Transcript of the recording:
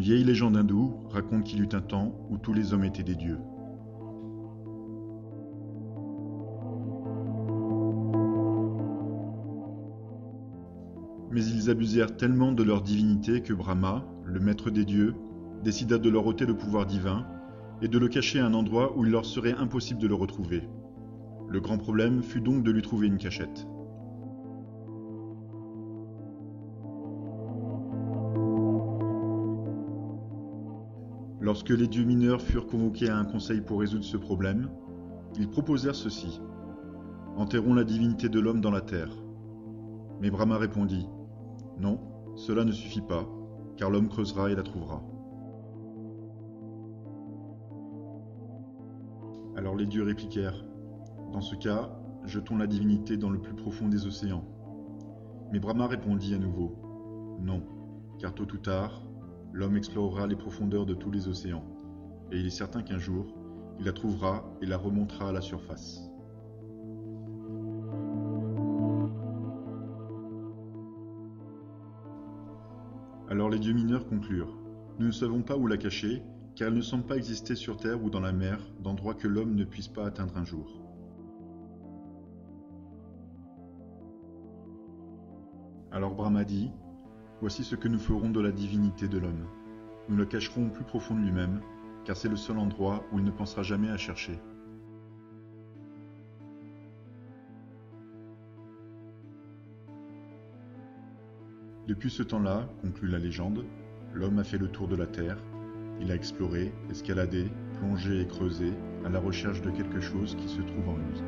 vieille légende hindoue raconte qu'il eut un temps où tous les hommes étaient des dieux. Mais ils abusèrent tellement de leur divinité que Brahma, le maître des dieux, décida de leur ôter le pouvoir divin et de le cacher à un endroit où il leur serait impossible de le retrouver. Le grand problème fut donc de lui trouver une cachette. Lorsque les dieux mineurs furent convoqués à un conseil pour résoudre ce problème, ils proposèrent ceci: « Enterrons la divinité de l'homme dans la terre. » Mais Brahma répondit: « Non, cela ne suffit pas, car l'homme creusera et la trouvera. » Alors les dieux répliquèrent: « Dans ce cas, jetons la divinité dans le plus profond des océans. » Mais Brahma répondit à nouveau: « Non, car tôt ou tard, l'homme explorera les profondeurs de tous les océans, et il est certain qu'un jour, il la trouvera et la remontera à la surface. » Alors les dieux mineurs conclurent: « Nous ne savons pas où la cacher, car elle ne semble pas exister sur terre ou dans la mer, d'endroit que l'homme ne puisse pas atteindre un jour. » Alors Brahma dit: « Voici ce que nous ferons de la divinité de l'homme. Nous la cacherons au plus profond de lui-même, car c'est le seul endroit où il ne pensera jamais à chercher. » Depuis ce temps-là, conclut la légende, l'homme a fait le tour de la terre. Il a exploré, escaladé, plongé et creusé à la recherche de quelque chose qui se trouve en lui.